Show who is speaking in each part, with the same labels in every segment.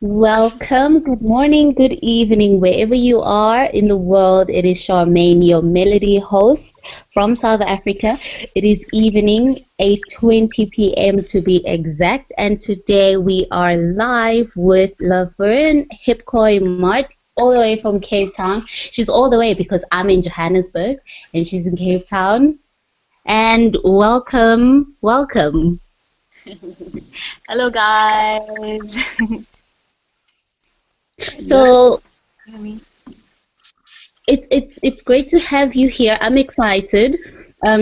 Speaker 1: Welcome, good morning, good evening, wherever you are in the world. It is Charmaine, your melody host from South Africa. It is evening, 8:20 p.m. to be exact, and today we are live with Laverne HippKhoi Maart, all the way from Cape Town. She's all the way because I'm in Johannesburg and she's in Cape Town. And welcome, welcome.
Speaker 2: Hello, guys. You're
Speaker 1: So
Speaker 2: hearing me?
Speaker 1: it's great to have you here. I'm excited.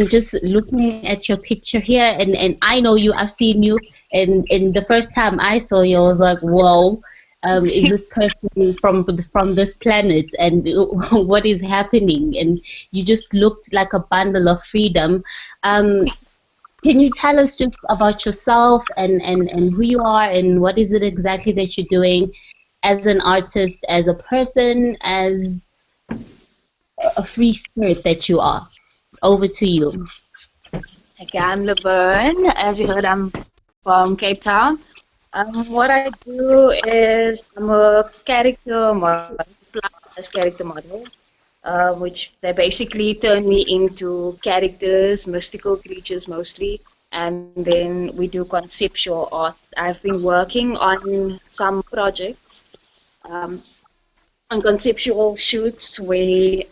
Speaker 1: Just looking at your picture here, and I know you. I've seen you, and the first time I saw you, I was like, "Whoa, is this person from this planet? And what is happening?" And you just looked like a bundle of freedom. Um, can you tell us just about yourself and who you are and what is it exactly that you're doing as an artist, as a person, as a free spirit that you are. Over to you.
Speaker 2: Okay, I'm Laverne. As you heard, I'm from Cape Town. What I do is I'm a character model, plus character model, which they basically turn me into characters, mystical creatures mostly, and then we do conceptual art. I've been working on some projects, um, on conceptual shoots where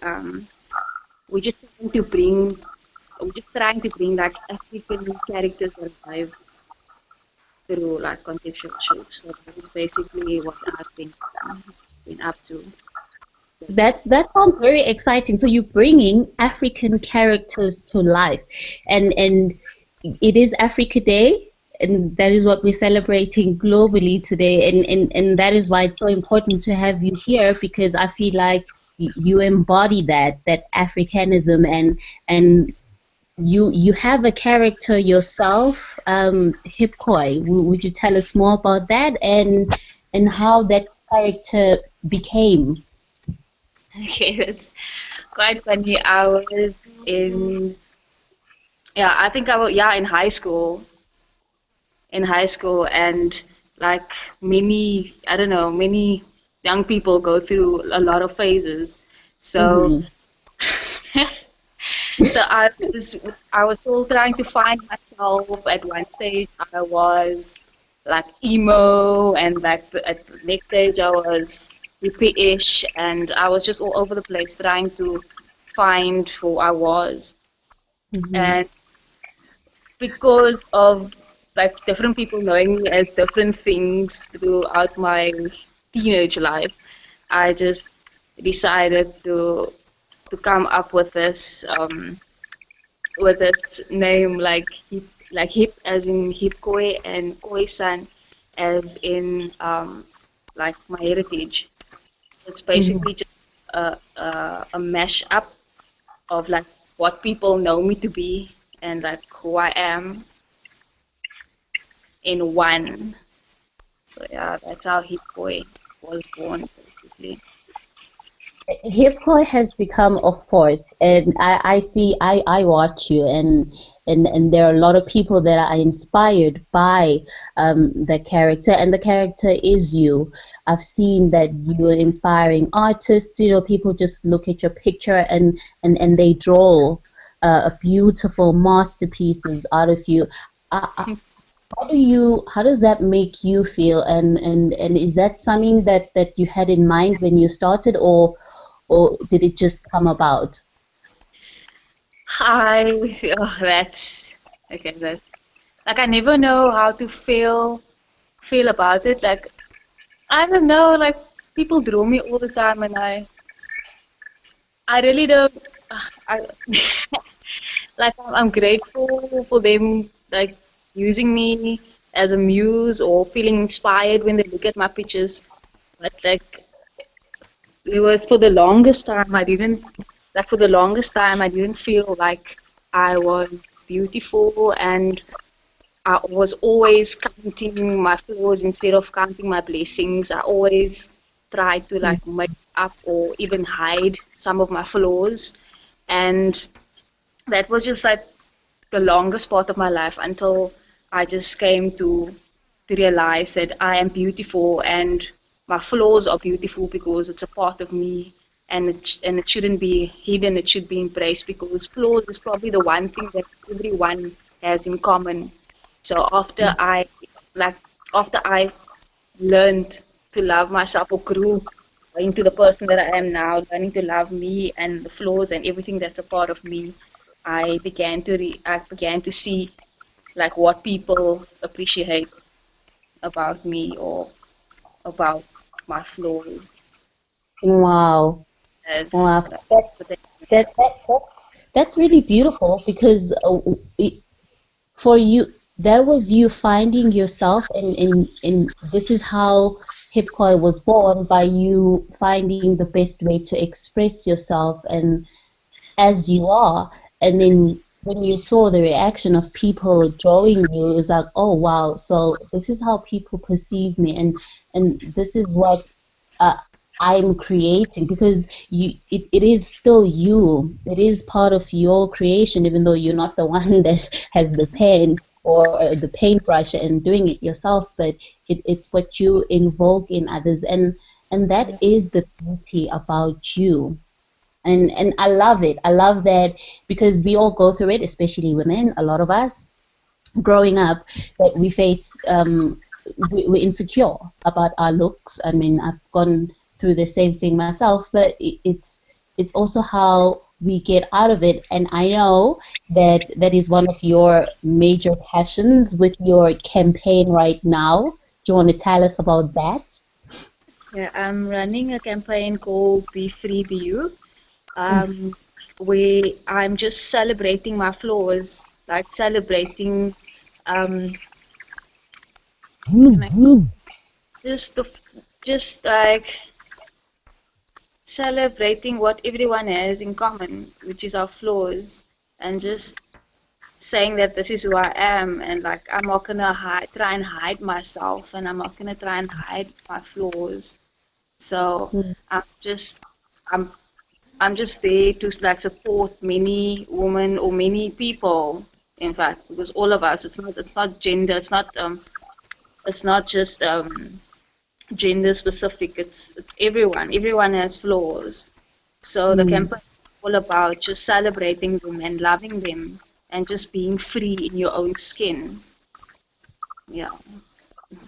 Speaker 2: we just trying to bring we're just trying to bring like African characters alive through like conceptual shoots. So that is basically what I've been up to.
Speaker 1: That sounds very exciting. So you're bringing African characters to life, and it is Africa Day, and that is what we're celebrating globally today, and that is why it's so important to have you here because I feel like you embody that Africanism and you have a character yourself, Hipkoi. Would you tell us more about that and how that character became?
Speaker 2: Okay, that's quite funny. I was in yeah, I think I was yeah in high school, and like many I don't know many young people go through a lot of phases. So
Speaker 1: Mm-hmm.
Speaker 2: So I was still trying to find myself. At one stage, I was like emo, and like at the next stage, I was hippie-ish, and I was just all over the place trying to find who I was.
Speaker 1: Mm-hmm.
Speaker 2: And because of like different people knowing me as different things throughout my teenage life, I just decided to come up with this name like hip as in hip koi and koi san as in like my heritage. So it's
Speaker 1: Mm-hmm.
Speaker 2: basically just a mash up of like what people know me to be and like who I am in one. So yeah, that's how hip koi was born basically.
Speaker 1: Hip hop has become a force, and I see, I watch you, and there are a lot of people that are inspired by the character, and the character is you. I've seen that you're inspiring artists. People just look at your picture and they draw a beautiful masterpieces out of you. How does that make you feel? And is that something that you had in mind when you started, or did it just come about?
Speaker 2: That's okay. That's like I never know how to feel about it. Like I don't know, like people draw me all the time, and I really don't. I like I'm grateful for them like using me as a muse or feeling inspired when they look at my pictures. But like it was for the longest time, I didn't feel like I was beautiful, and I was always counting my flaws instead of counting my blessings. I always tried to like make up or even hide some of my flaws. And that was just like the longest part of my life until I just came to to realize that I am beautiful and my flaws are beautiful because it's a part of me, and it shouldn't be hidden. It should be embraced because flaws is probably the one thing that everyone has in common. So like after I learned to love myself or grew into the person that I am now, learning to love me and the flaws and everything that's a part of me, I began to see like what people appreciate about me or about my flaws.
Speaker 1: Wow.
Speaker 2: That's
Speaker 1: Wow.
Speaker 2: that's the thing.
Speaker 1: That's really beautiful because for you, that was you finding yourself, and this is how HippKhoi was born, by you finding the best way to express yourself and as you are. And then when you saw the reaction of people drawing you, it's like, oh wow, so this is how people perceive me, and this is what uh, I'm creating, because it is still you. It is part of your creation, even though you're not the one that has the pen or the paintbrush and doing it yourself, but it's what you invoke in others, and that is the beauty about you. And I love it. I love that, because we all go through it, especially women, a lot of us growing up, that we face we're insecure about our looks. I mean, I've gone through the same thing myself, but it's also how we get out of it. And I know that that is one of your major passions with your campaign right now. Do you want to tell us about that?
Speaker 2: Yeah, I'm running a campaign called Be Free Be You, where I'm just celebrating my flaws, like celebrating, how can I just the just like celebrating what everyone has in common, which is our flaws, and just saying that this is who I am, and like I'm not gonna try and hide myself, and I'm not gonna try and hide my flaws. So I'm just I'm I'm just there to like support many women or many people, in fact, because all of us. It's not gender. It's not just gender specific. It's everyone. Everyone has flaws. So the
Speaker 1: Mm.
Speaker 2: campaign is all about just celebrating them and loving them and just being free in your own skin. Yeah.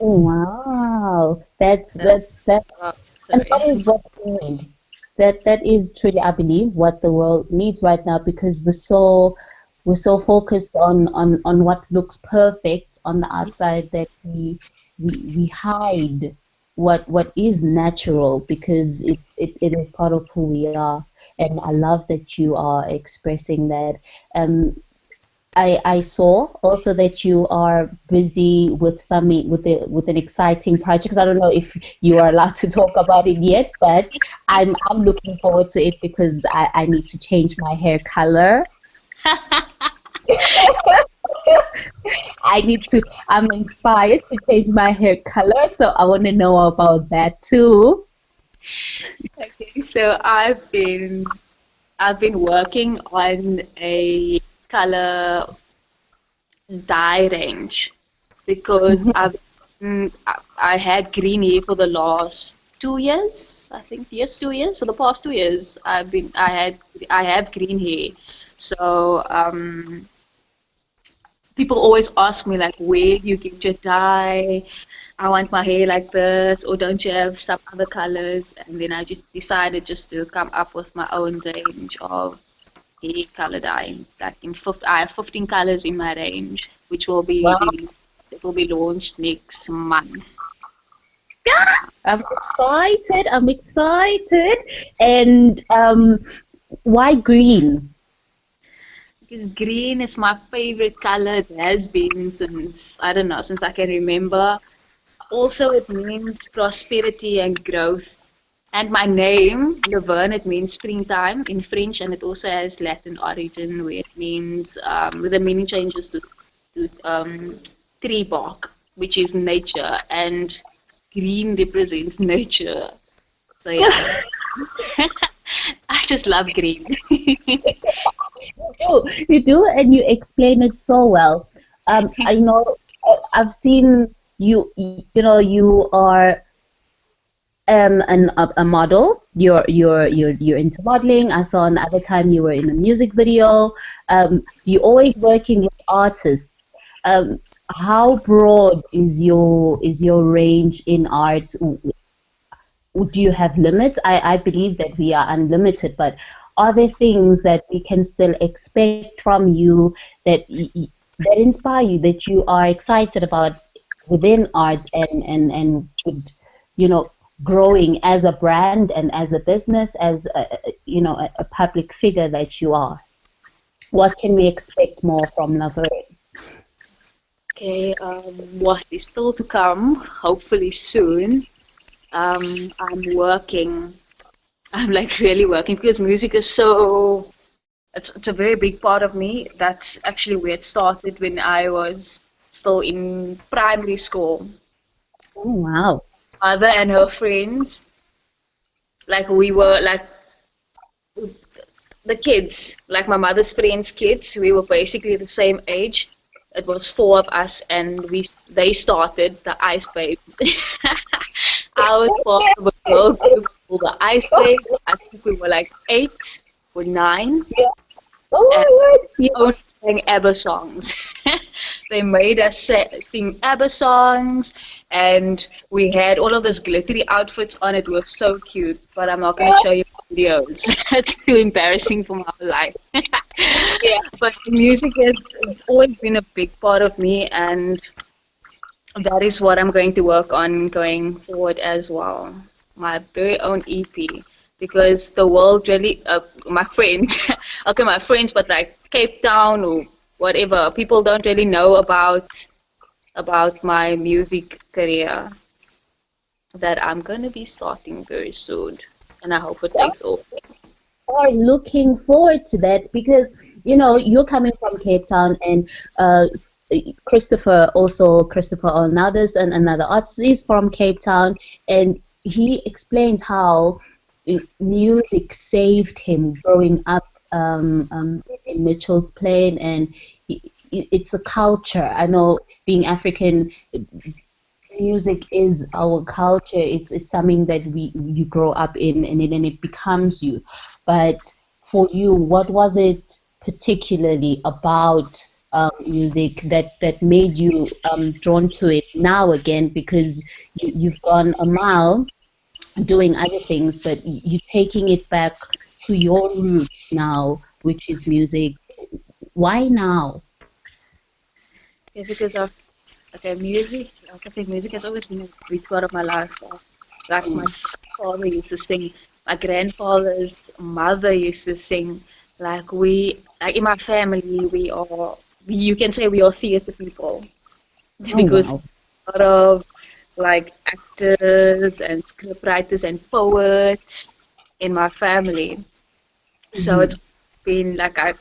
Speaker 1: Oh, wow,
Speaker 2: That's
Speaker 1: that's, and
Speaker 2: sorry.
Speaker 1: that is what we need. That is truly, I believe, what the world needs right now, because we're so focused on what looks perfect on the outside, that we hide what is natural, because it is part of who we are. And I love that you are expressing that. I saw also that you are busy with with an exciting project. I don't know if you are allowed to talk about it yet, but I'm looking forward to it, because I need to change my hair color. I need to. I'm inspired to change my hair color, so I want to know about that too.
Speaker 2: Okay, so I've been working on a color dye range because I had green hair for the last 2 years, I think. Yes, 2 years. For the past 2 years, I have green hair. So people always ask me like, where do you get your dye? I want my hair like this, or don't you have some other colors? And then I just decided just to come up with my own range of hair color dye. I have 15 colors in my range, which will be
Speaker 1: Wow,
Speaker 2: released. It will be launched next month.
Speaker 1: I'm excited. I'm excited. And why green?
Speaker 2: Because green is my favorite color. It has been since, I don't know, since I can remember. Also, it means prosperity and growth. And my name, Laverne, it means springtime in French, and it also has Latin origin, where it means, where the meaning changes to tree bark, which is nature, and green represents nature. So yeah, I just love green.
Speaker 1: You do, and you explain it so well. I know, I've seen. you are a model. You're into modeling. I saw another time you were in a music video. You're always working with artists. Um, how broad is your range in art? Do you have limits? I believe that we are unlimited, but are there things that we can still expect from you that that inspire you, that you are excited about within art and would, growing as a brand and as a business, as a public figure that you are? What can we expect more from Laverne?
Speaker 2: Okay, what is still to come, hopefully soon. I'm working. I'm like really working because music is so. It's a very big part of me. That's actually where it started when I was still in primary school.
Speaker 1: Oh, wow.
Speaker 2: Mother and her friends, like we were like the kids, like my mother's friends' kids. We were basically the same age. It was four of us, and they started the Ice Babes. I was part of a girl group called the Ice Babes. I think we were like 8 or 9,
Speaker 1: Yeah. Oh
Speaker 2: and
Speaker 1: my God. Yeah.
Speaker 2: only sang ABBA songs. They made us sing ABBA songs, and we had all of those glittery outfits on. It was so cute, but I'm not going to show you videos. It's too embarrassing for my life.
Speaker 1: Yeah.
Speaker 2: But music has it's always been a big part of me, and that is what I'm going to work on going forward as well. My very own EP, because the world really, my friends, okay, my friends, but like Cape Town or whatever, people don't really know about my music career that I'm going to be starting very soon, and I hope it takes off.
Speaker 1: Are looking forward to that because you're coming from Cape Town, and Christopher Arnaldus, and another artist, is from Cape Town, and he explains how music saved him growing up in Mitchell's Plain, and it's a culture. I know, being African, music is our culture. It's something that you grow up in, and then it becomes you. But for you, what was it particularly about music that made you drawn to it now again? Because you've gone a mile doing other things, but you're taking it back to your roots now, which is music. Why now?
Speaker 2: Yeah, because of okay, music. Like I said, music has always been a big part of my life. Like my father used to sing, my grandfather's mother used to sing. Like in my family, you can say we are theater people
Speaker 1: Oh,
Speaker 2: because
Speaker 1: wow.
Speaker 2: a lot of like actors and scriptwriters and poets in my family. So
Speaker 1: Hmm.
Speaker 2: it's been like I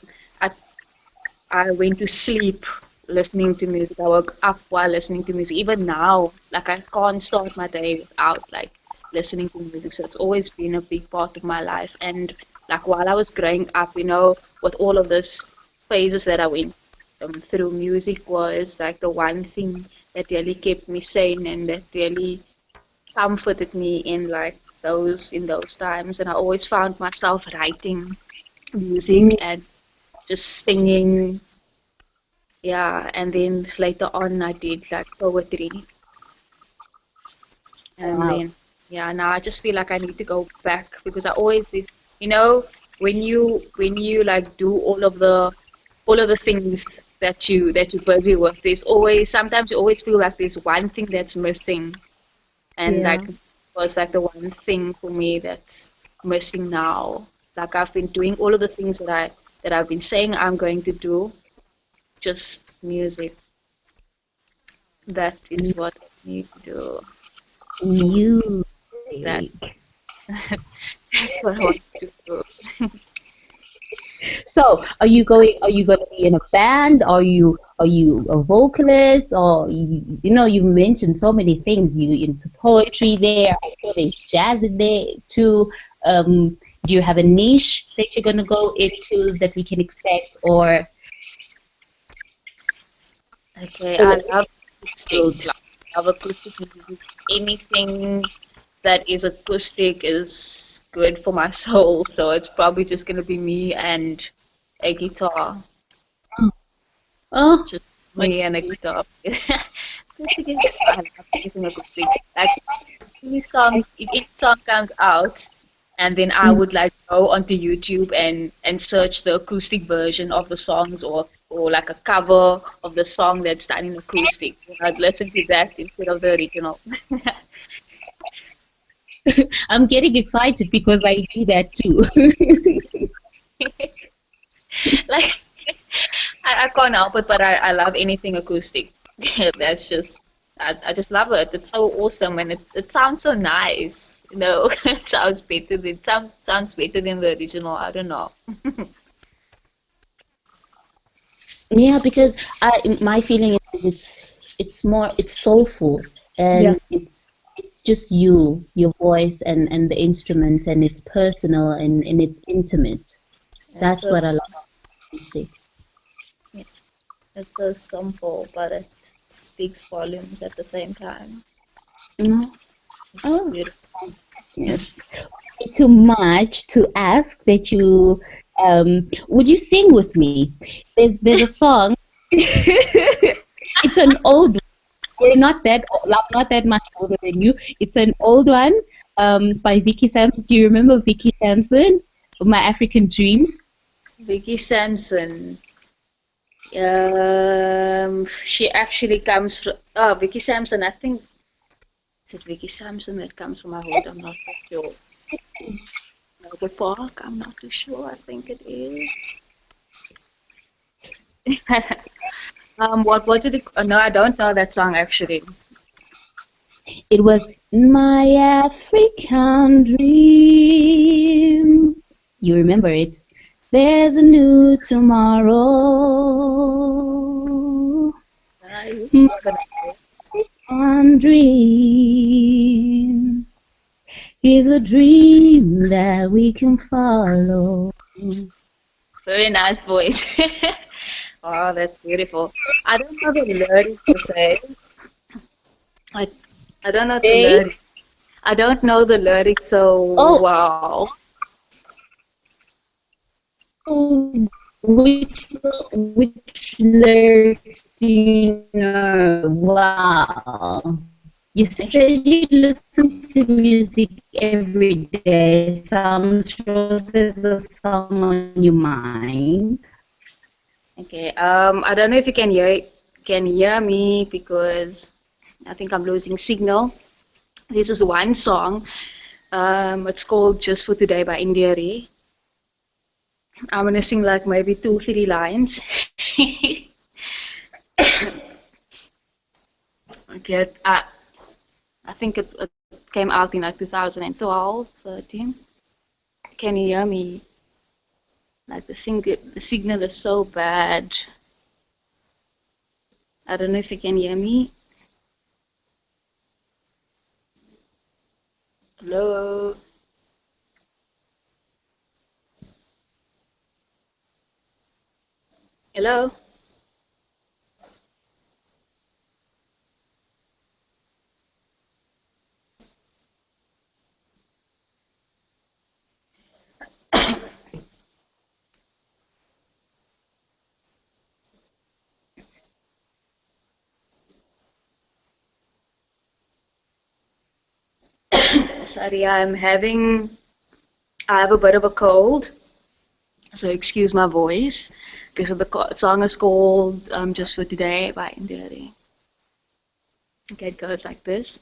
Speaker 2: I went to sleep listening to music. I woke up while listening to music. Even now, like I can't start my day without like listening to music. So it's always been a big part of my life. And like while I was growing up, with all of this phases that I went through, music was like the one thing that really kept me sane and that really comforted me in like those times. And I always found myself writing music and just singing, yeah, and then later on I did like poetry, and
Speaker 1: Wow.
Speaker 2: then yeah, now I just feel like I need to go back because I always this, you know, when you like do all of the things that you're busy with, there's always sometimes you always feel like there's one thing that's missing, and
Speaker 1: Yeah.
Speaker 2: like was like the one thing for me that's missing now. Like I've been doing all of the things that I've been saying I'm going to do, just music. That is what I need to do. That
Speaker 1: Music.
Speaker 2: that's what I want to do.
Speaker 1: So, Are you going to be in a band? Are you a vocalist? Or you've mentioned so many things. You into poetry there. I feel there's jazz in there too. Do you have a niche that you're going to go into that we can expect, or
Speaker 2: Okay,
Speaker 1: or
Speaker 2: I
Speaker 1: what is
Speaker 2: love
Speaker 1: your
Speaker 2: to sing.
Speaker 1: field?
Speaker 2: Like, love acoustic music. Anything that is acoustic is good for my soul. So it's probably just gonna be me and a guitar.
Speaker 1: Oh,
Speaker 2: Just
Speaker 1: my
Speaker 2: me and a
Speaker 1: goodness.
Speaker 2: guitar. Acoustic is I love anything acoustic. Like any songs, if any song comes out, and then I
Speaker 1: Mm.
Speaker 2: would like go onto YouTube and search the acoustic version of the songs or like a cover of the song that's done in acoustic. I'd listen to that instead of the original.
Speaker 1: I'm getting excited because I do that too.
Speaker 2: Like I can't help it, but I love anything acoustic. That's just I just love it. It's so awesome and it sounds so nice. You know, it sounds better. Sounds better than the original. I don't know.
Speaker 1: Yeah, because my feeling is it's more it's soulful
Speaker 2: Yeah,
Speaker 1: and it's just your voice and the instrument and it's personal and it's intimate.
Speaker 2: it's
Speaker 1: That's
Speaker 2: so
Speaker 1: what I love about music.
Speaker 2: yeah, it's so simple, but it speaks volumes at the same time.
Speaker 1: Mm.
Speaker 2: It's
Speaker 1: Oh,
Speaker 2: beautiful.
Speaker 1: yes. Too much to ask that you would you sing with me? There's a song. It's an old we're not that like, not that much older than you. It's an old one by Vicky Sampson. Do you remember Vicky Sampson? My African Dream.
Speaker 2: Vicky Sampson. She actually comes from. Oh, Vicky Sampson. I think is it Vicky Sampson that comes from my hood. I'm not quite sure. W.O.R.K.S. I'm not too sure. I think it is. What was it? Oh, no, I don't know that song actually.
Speaker 1: It was My African Dream. You remember it? There's a new tomorrow.
Speaker 2: I'm
Speaker 1: My
Speaker 2: not gonna know.
Speaker 1: African dream is a dream that we can follow.
Speaker 2: Very nice voice. Oh, that's beautiful. I don't know the lyrics per se. I I don't know the
Speaker 1: Okay.
Speaker 2: lyrics. I don't know the lyrics so
Speaker 1: Oh,
Speaker 2: wow.
Speaker 1: which lyrics do you know? Wow. You said you listen to music every day, so I'm sure there's a song on your mind.
Speaker 2: Okay. I don't know if you can hear me because I think I'm losing signal. This is one song. It's called Just for Today by India Ray. I'm gonna sing like maybe two, three lines. Okay. I think it came out in like 2012, 13. Can you hear me? Like the signal is so bad. I don't know if you can hear me. Hello. Hello. Sorry, I have a bit of a cold, so excuse my voice because the song is called Just for Today by India Ray. Okay, it goes like this.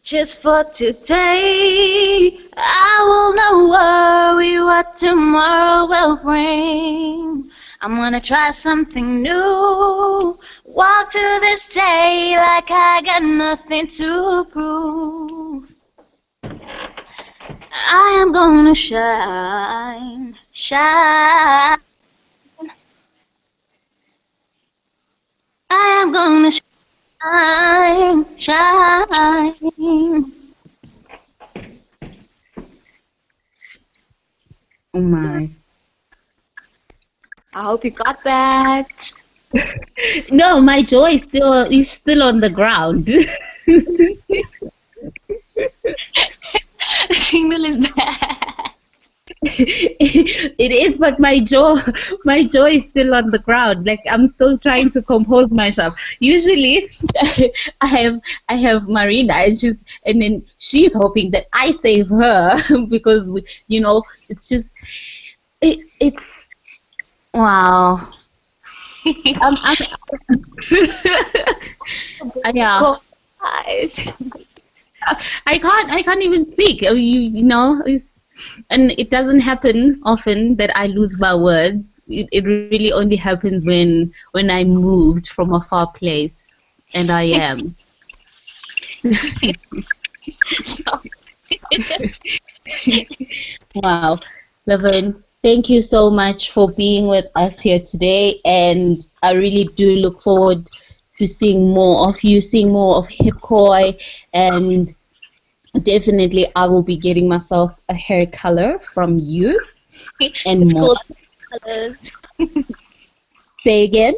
Speaker 2: Just for today, I will not worry what tomorrow will bring. I'm gonna try something new. Walk to this day like I got nothing to prove. I am gonna shine, shine. I am gonna shine, shine.
Speaker 1: Oh my.
Speaker 2: I hope you got that.
Speaker 1: No, my jaw is still on the ground.
Speaker 2: The signal is bad.
Speaker 1: It is, but my jaw is still on the ground. Like I'm still trying to compose myself. Usually, I have Marina, and then she's hoping that I save her because it's just it's wow. I'm yeah.
Speaker 2: Guys.
Speaker 1: I can't even speak. And it doesn't happen often that I lose my word. It really only happens when I moved from a far place, and I am. Wow, Laverne, thank you so much for being with us here today, and I really do look forward to seeing more of you, seeing more of HippKhoi, and definitely I will be getting myself a hair color from you and
Speaker 2: It's
Speaker 1: more.
Speaker 2: called colors.
Speaker 1: Say again?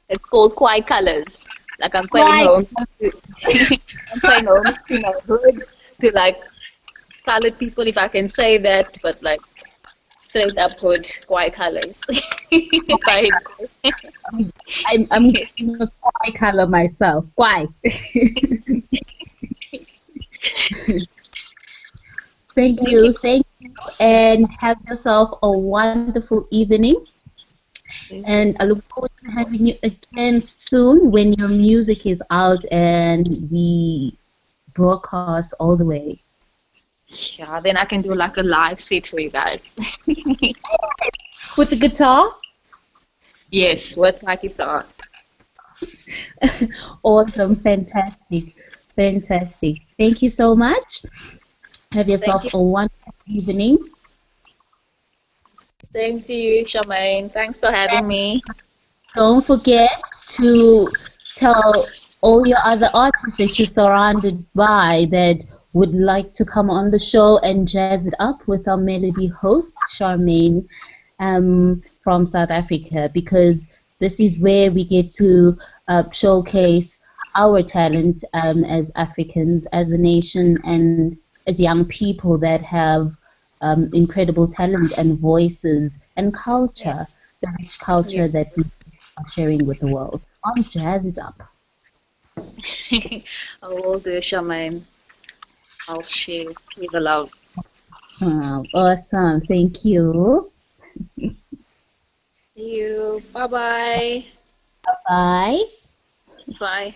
Speaker 2: It's called Kwai colors. Like I'm playing
Speaker 1: Why?
Speaker 2: home. I'm playing home to my hood to like colored people, if I can say that, but like straight up hood, Kwai colors. By
Speaker 1: I'm getting a Kwai color myself. Why? Thank you, and have yourself a wonderful evening. And I look forward to having you again soon when your music is out and we broadcast all the way.
Speaker 2: Yeah, then I can do like a live set for you guys.
Speaker 1: With the guitar?
Speaker 2: Yes, with my guitar.
Speaker 1: Awesome, fantastic, fantastic. Thank you so much. Have
Speaker 2: Thank
Speaker 1: yourself
Speaker 2: you.
Speaker 1: a wonderful evening.
Speaker 2: Same to you, Charmaine. Thanks for having me.
Speaker 1: Don't forget to tell all your other artists that you're surrounded by that would like to come on the show and jazz it up with our melody host, Charmaine, from South Africa, because this is where we get to showcase our talent as Africans, as a nation, and as young people that have incredible talent and voices and
Speaker 2: Yeah.
Speaker 1: culture, the rich
Speaker 2: Yeah.
Speaker 1: culture that we are sharing with the world. On Jazz It Up.
Speaker 2: I will do, Charmaine. I'll share the love.
Speaker 1: Awesome, awesome. Thank you.
Speaker 2: See you. Bye-bye.
Speaker 1: Bye.
Speaker 2: Bye.